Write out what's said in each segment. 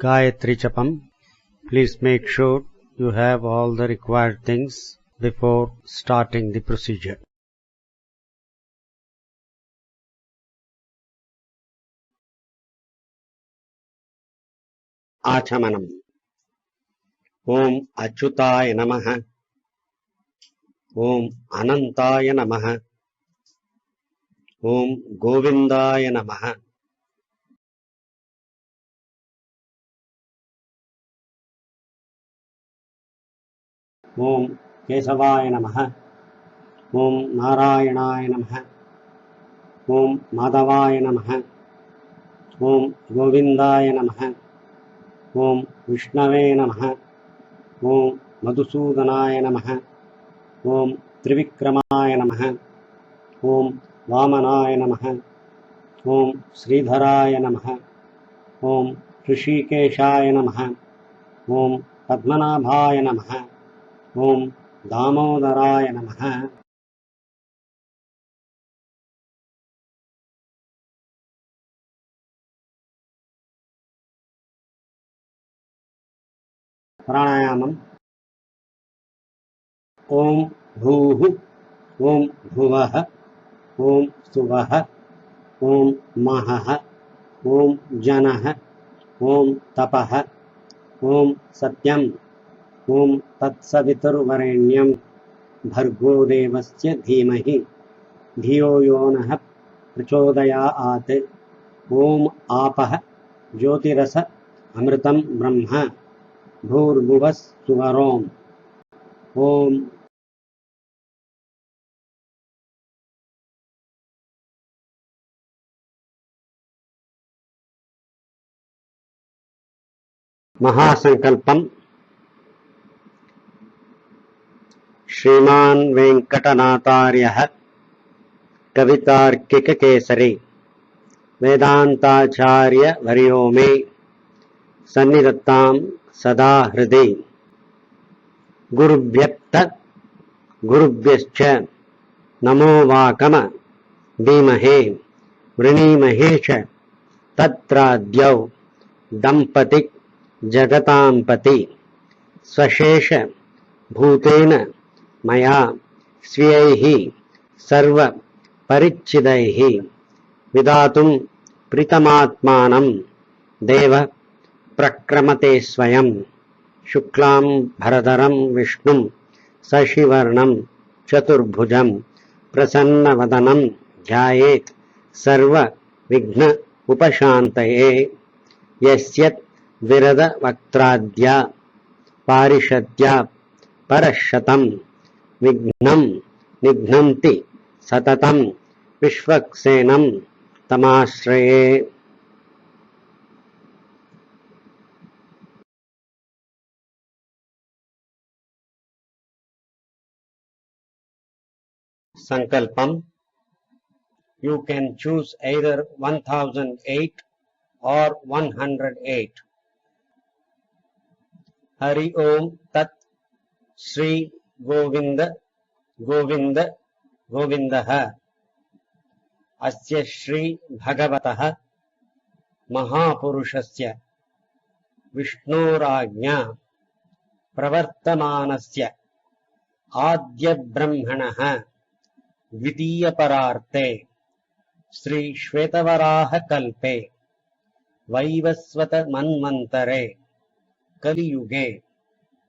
Gayatri Chapam. Please make sure you have all the required things before starting the procedure. Achamanam. Om Achyutaya Namaha. Om Anantaya Namaha. Om Govindaya Namaha. Om Kesavaya Namaha. Om Narayanaya Namaha. Om Madhavaya Namaha. Om Govindaya Namaha. Om Vishnave Namaha. Om Madhusudanaya Namaha. Om Trivikramaya Namaha. Om Vamanaya Namaha. Om Sridharaya Namaha. Om Hrishikeshaya Namaha. Om Padmanabhaya Namaha. Om Damodaraya Namaha. Pranayamam. Om Bhuhu. Om Bhuvaha. Om Suvaha. Om Mahaha. Om Janaha. Om Tapaha. Om Satyam. Om Tatsaviturvarenyam. Bhargo Devasya Dhimahi. Dhiyo Yonah Prachodayat. Om Apaha. Jyotirasa Amritam Brahma. Bhurvuvas Suvarom. Om Mahasankalpam. Shriman Venkatanathāryah Kavitarkikakesari Vedantacharya Varyo me Sannidhattam Sada Hridi Gurubhyakta Gurubhyascha Namo Vakama Dhimahe Vrinimahe Tatradyau Dampatik Jagatampati Swashesha Bhutena Maya Sviyaihi Sarva Parichidaihi Vidatum Pritamatmanam Deva Prakramate Swayam Shuklam Bharadaram Vishnum Sashivarnam Chaturbhujam Prasanna Jayet Sarva Vigna Upashantaye Yasyat Virada Vaktradya Parishadya Parashatam Vignam Nignanti Satatam Vishvaksenam Tamashraye. Sankalpam. You can choose either 1008 or 108. Hari Om Tat Sri Govinda Govinda Govindaha Asya Shri Bhagavataha Mahapurushasya Vishnurajñā Pravartamanasya Adya Brahmanaha Dvitiya Pararte Sri Shvetavaraha Kalpe Vaivasvata Manvantare Kali Yuge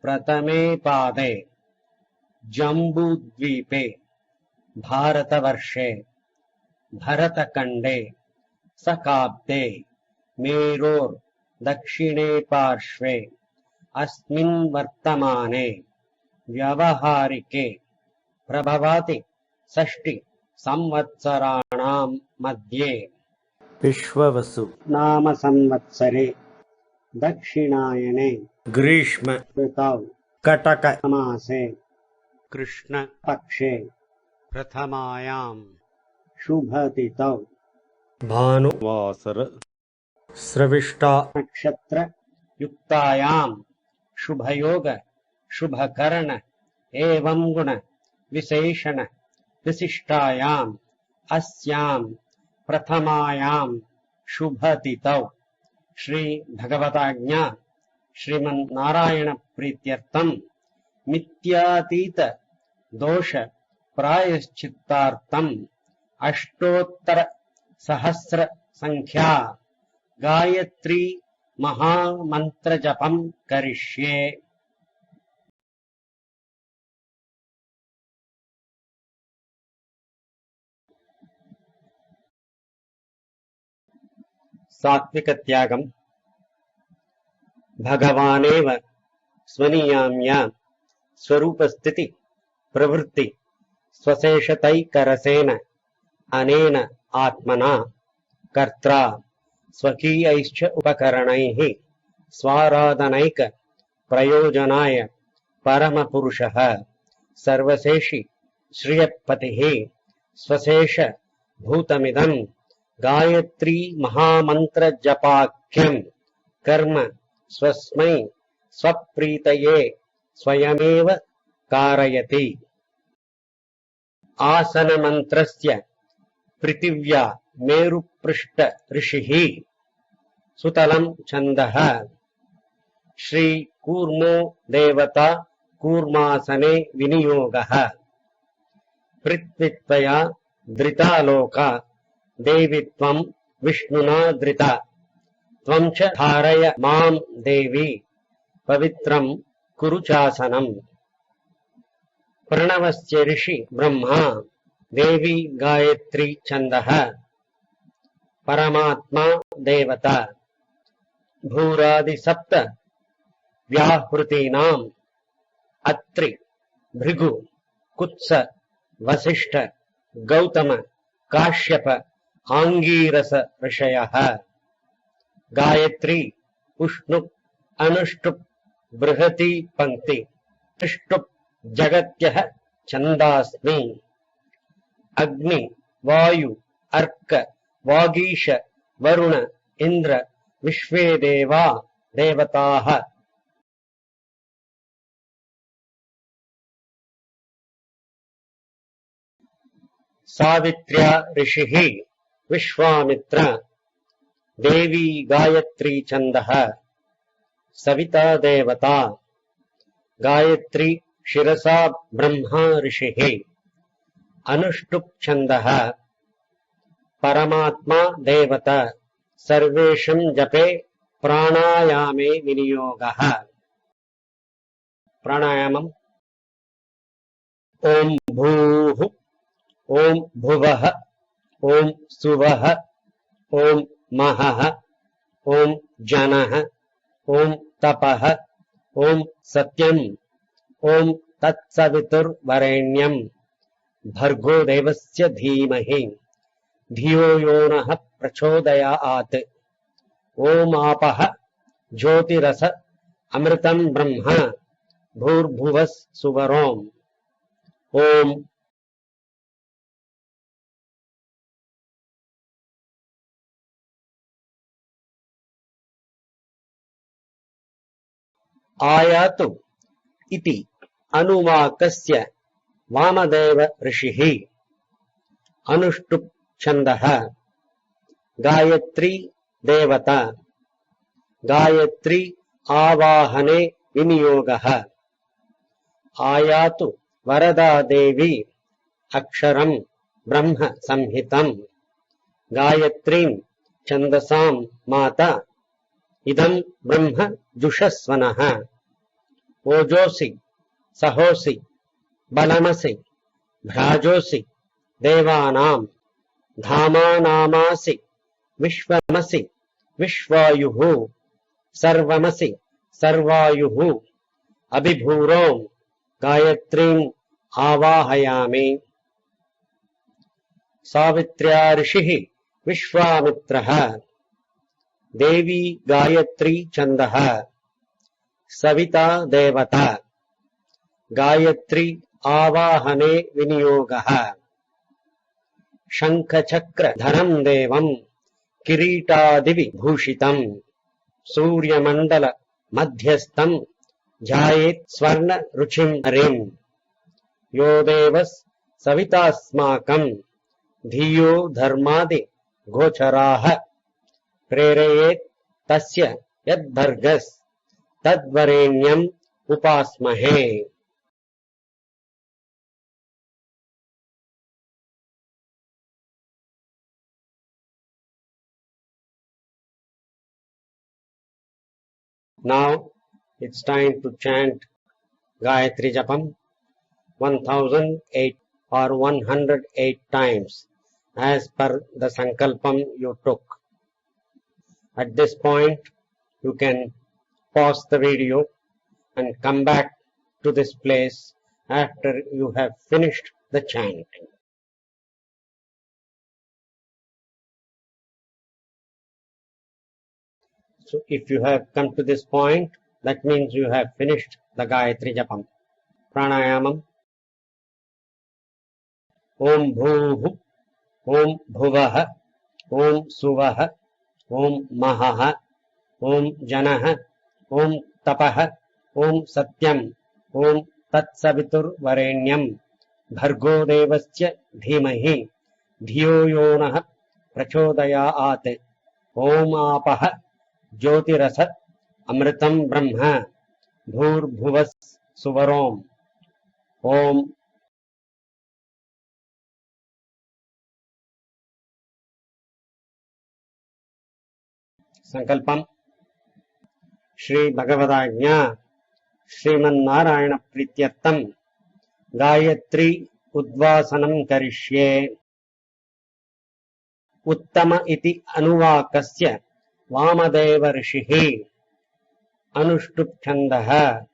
Pratame Pade Jambudvipe Bharatavarshe Bharatakande Sakabde Meror Dakshine Parshve Asmin Vartamane Vyavaharike Prabhavati Sashti Samvatsaranam Madhye Vishwavasu Nama Samvatsare Dakshinayane Grishma Ritav Kataka Amase Krishna Pakshe Prathamayam Shubhatitav Bhanu Vasara Sravishta Nakshatra Yuktayam Shubhayoga Shubhakarana Evam Guna Viseshana Visishtayam Asyam Prathamayam Shubhatitav Shri भगवताज्ञा Sriman Narayana प्रीत्यर्थम मिथ्यातीत दोष प्रायश्चित्तार्थम अष्टोत्तर सहस्र संख्या गायत्री महामंत्र जपम करिष्ये। सात्विक त्यागम भगवानेव स्वनीयाम्या स्वरूप स्थिति प्रवृत्ति स्वशेषतैकरसेन अनेन आत्मना कर्त्रा स्वकीयैश्च उपकरणैः स्वाराधनैक प्रयोजनाय परमपुरुषः सर्वशेषि श्रियपतिः स्वशेष भूतमिदं गायत्री महामंत्र जपाख्यं कर्म स्वस्मै स्वप्रीतये स्वयमेव कारयति। आसन मंत्रस्य पृथिव्या मेरुपृष्ठ ऋषिः सुतलं छन्दः श्री कूर्मो देवता कूर्मासने विनियोगः पृथ्वीत्वया धृता लोका देवी त्वं विष्णुना धृता त्वं च धारय मां देवी पवित्रं कुरु चासनम्। प्रणवस्य ऋषि ब्रह्मा देवी गायत्री छन्दः परमात्मा देवता भूरादि सप्त व्याहृतीनाम् अत्रि भृगु कुत्स वसिष्ठ गौतम काश्यप आंगीरस ऋषयः गायत्री उष्णुप अनुष्टुप बृहती पंक्ति त्रिष्टुप जगत्यः छन्दास्मि। अग्नि वायु अर्क वागीश वरुण इंद्र विश्वे देवा देवताः। सावित्र्या ऋषिः विश्वामित्र देवी गायत्री छन्दः सविता देवता गायत्री शिरसा ब्रह्मा ऋषिः अनुष्टुप छन्दः परमात्मा देवता सर्वेषं जपे प्राणायामे विनियोगः। प्राणायामम् ओम भूः ओम भुवः ओम सुवः ओम महः ओम जनः ओम तपः ओम सत्यम् ओम तत्सवितुर्वरेण्यम् भर्गो देवस्य धीमहि धियो यो नः प्रचोदयात्। ओम आपः ज्योतिरस अमृतं ब्रह्म भूर्भुवः सुवरोम्। ओम आयातु इति अनुवाकस्य वामदेव ऋषिः अनुष्टुप छन्दः गायत्री देवता गायत्री आवाहने विनियोगः। आयातु वरदा देवी अक्षरं ब्रह्म संहितं गायत्रीं छन्दसां माता इदं ब्रह्म जुषस्वनः। ओजोसि सहोसि बलमसि भ्राजोसि देवानां धामानामासि विश्वमसि विश्वायुः सर्वमसि सर्वायुः अभिभूरों गायत्रीं आवाहयामि। सावित्र्या ऋषिः विश्वामित्रः देवी गायत्री छन्दः सविता देवता गायत्री आवाहने विनियोगः। शंखचक्रधरं देवं किरीटादिविभूषितं सूर्यमण्डल मध्यस्थं ध्यायेत् स्वर्ण रुचिं हरिं। यो देवः सवितास्माकं धियो धर्मादि गोचराः प्रेरयेत् तस्य यद्भर्गस् तद्वरेण्यम् उपास्महे। Now it's time to chant Gayatri Japam 1008 or 108 times as per the sankalpam you took. At this point, you can pause the video and come back to this place after you have finished the chanting. So if you have come to this point, that means you have finished the Gayatri Japam. Pranayamam. Om Bhuh, Om Bhuvah, Om Suvah, Om Mahah, Om Janah, Om Tapah, Om Satyam, Om Tatsavitur Varenyam, Bhargo Devasya Dhimahi, Dhiyo Yonah Prachodayat, Om Apah, Jyotirasa, Amritam Brahma, Bhur Bhuvas Suvarom, Om Sankalpam. Shri Bhagavadajna Sriman Prityartam Gayatri Udvasanam Karishye. Uttama iti Anuvakasya Vamadeva Rishihi Anushtup-chandaha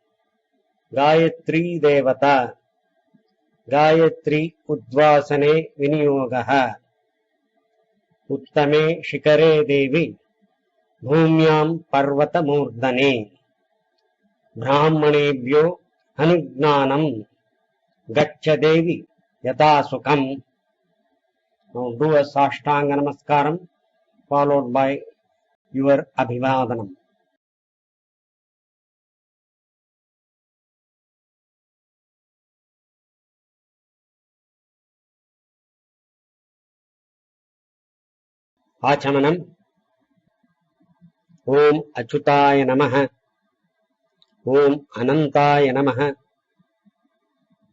Gayatri Devata Gayatri Udvasane Viniyogaha Uttame Shikare Devi Bhumyam Parvata Murdane Brahmanebhyo Anugnanam Gaccha Devi Yata Sukham. Now do a Sashtanga Namaskaram followed by your Abhivadanam. Achamanam. Om Achyutaya Namaha, Om Anantaya Namaha,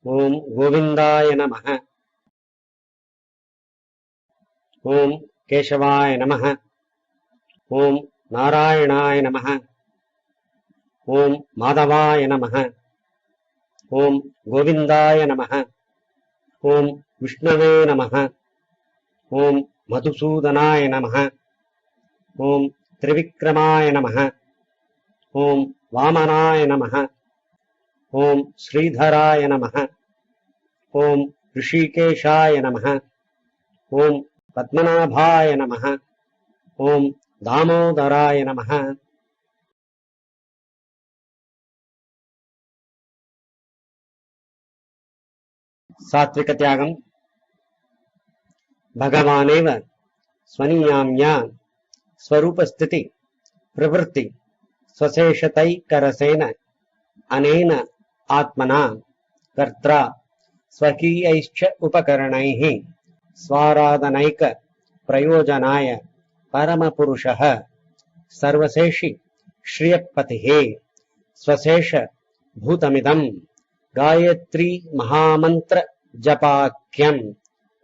Om Govindaya Namaha, Om Keshavaya Namaha, Om Narayanaya Namaha, Om Madhavaya Namaha, Om Govindaya Namaha, Om Vishnave Namaha, Om Madhusudanaya Namaha, Om Trivikramaya Namaha, Om Vamanaya Namaha, Om Sridharaya Namaha, Om Rishikeshaya Namaha, Om Padmanabhaya Namaha, Om Damodaraya Namaha. Satvikatyagam. Bhagavaneva Swaniyamya Swarupasthiti Pravritti Swaseshatai Karasena Anena Atmana Kartra Swakiyaischa Upakaranaihi Swaradhanaika Prayojanaya Paramapurushaha Sarvaseshi Shriyapatihe Swasesha Bhutamidam Gayatri Mahamantra Japakyam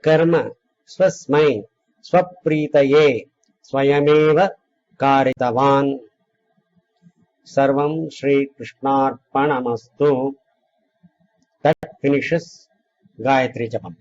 Karma Swasmai Swapritaye Swayameva Karitavan. Sarvam Shri Krishnarpanamastu. That finishes Gayatri Japam.